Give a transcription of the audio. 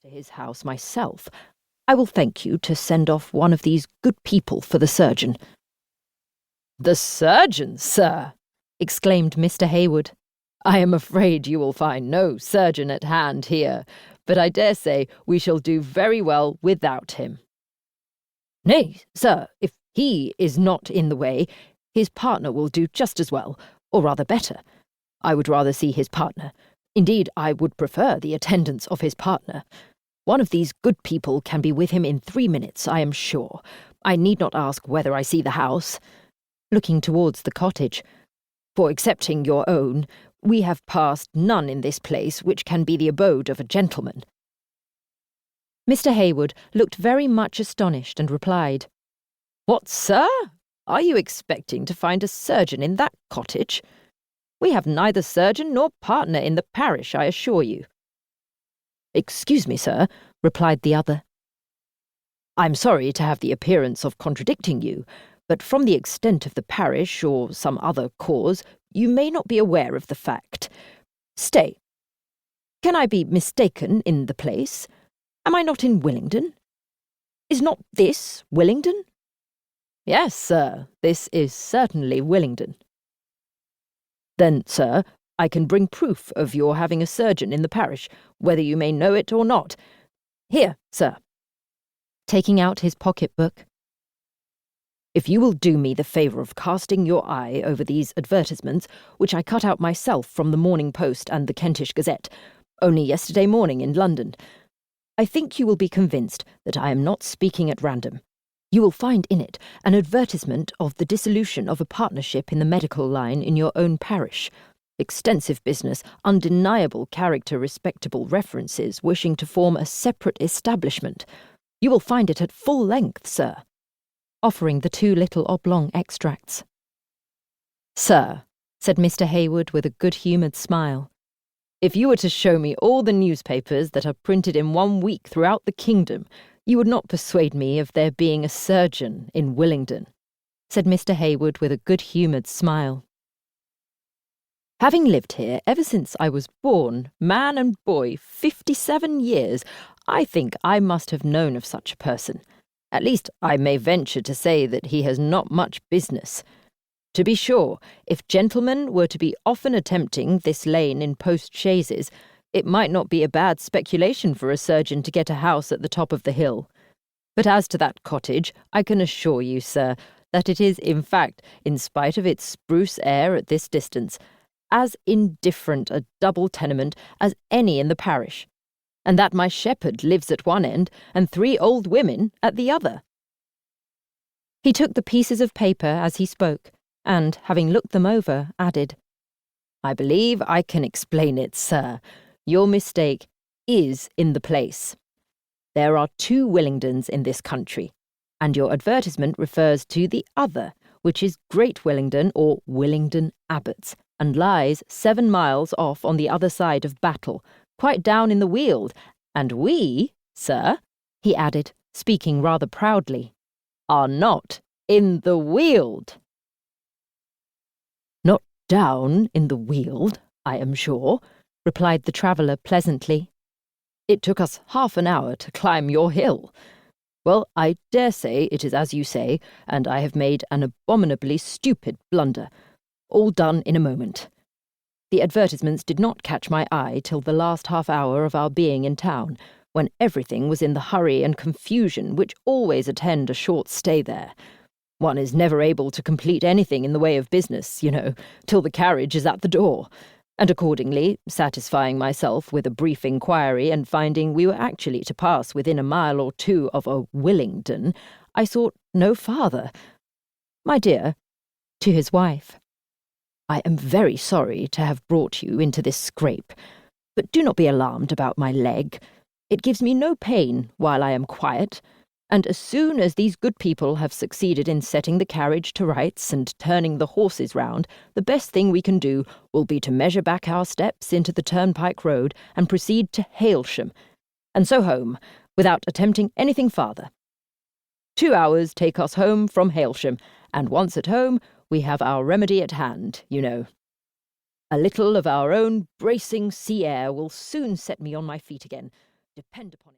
to his house myself, I will thank you to send off one of these good people for the surgeon." "The surgeon, sir!" exclaimed Mr. Heywood. "I am afraid you will find no surgeon at hand here, but I dare say we shall do very well without him." "Nay, sir, if he is not in the way, his partner will do just as well, or rather better. I would rather see his partner. Indeed, I would prefer the attendance of his partner. One of these good people can be with him in 3 minutes, I am sure. I need not ask whether I see the house," looking towards the cottage, "for excepting your own, we have passed none in this place which can be the abode of a gentleman." Mr. Heywood looked very much astonished and replied, "What, sir? Are you expecting to find a surgeon in that cottage? We have neither surgeon nor partner in the parish, I assure you." "Excuse me, sir," replied the other. "I'm sorry to have the appearance of contradicting you, but from the extent of the parish or some other cause, you may not be aware of the fact. Stay. Can I be mistaken in the place? Am I not in Willingdon? Is not this Willingdon?" "Yes, sir, this is certainly Willingdon." "Then, sir, I can bring proof of your having a surgeon in the parish, whether you may know it or not. Here, sir," taking out his pocket-book. "If you will do me the favour of casting your eye over these advertisements, which I cut out myself from the Morning Post and the Kentish Gazette, only yesterday morning in London, I think you will be convinced that I am not speaking at random. You will find in it an advertisement of the dissolution of a partnership in the medical line in your own parish. Extensive business, undeniable character, respectable references wishing to form a separate establishment. You will find it at full length, sir," offering the 2 little oblong extracts. "Sir," said Mr. Heywood with a good-humoured smile, "if you were to show me all the newspapers that are printed in 1 week throughout the kingdom, you would not persuade me of there being a surgeon in Willingdon," said Mr. Heywood with a good-humoured smile. "Having lived here ever since I was born, man and boy, 57 years, I think I must have known of such a person. At least I may venture to say that he has not much business. To be sure, if gentlemen were to be often attempting this lane in post-chaises, it might not be a bad speculation for a surgeon to get a house at the top of the hill. But as to that cottage, I can assure you, sir, that it is, in fact, in spite of its spruce air at this distance, as indifferent a double tenement as any in the parish, and that my shepherd lives at one end and 3 old women at the other." He took the pieces of paper as he spoke, and, having looked them over, added, "I believe I can explain it, sir. Your mistake is in the place. There are 2 Willingdons in this country, and your advertisement refers to the other, which is Great Willingdon or Willingdon Abbots, and lies 7 miles off on the other side of Battle, quite down in the Weald, and we, sir," he added, speaking rather proudly, "are not in the Weald." "Not down in the Weald, I am sure," replied the traveller pleasantly. "It took us half an hour to climb your hill. Well, I dare say it is as you say, and I have made an abominably stupid blunder. All done in a moment. The advertisements did not catch my eye till the last half-hour of our being in town, when everything was in the hurry and confusion which always attend a short stay there. One is never able to complete anything in the way of business, you know, till the carriage is at the door, and accordingly, satisfying myself with a brief inquiry and finding we were actually to pass within a mile or 2 of a Willingdon, I sought no farther. My dear," to his wife, "I am very sorry to have brought you into this scrape, but do not be alarmed about my leg. It gives me no pain while I am quiet, and as soon as these good people have succeeded in setting the carriage to rights and turning the horses round, the best thing we can do will be to measure back our steps into the turnpike road and proceed to Hailsham, and so home, without attempting anything farther. 2 hours take us home from Hailsham, and once at home, we have our remedy at hand, you know. A little of our own bracing sea air will soon set me on my feet again. Depend upon it.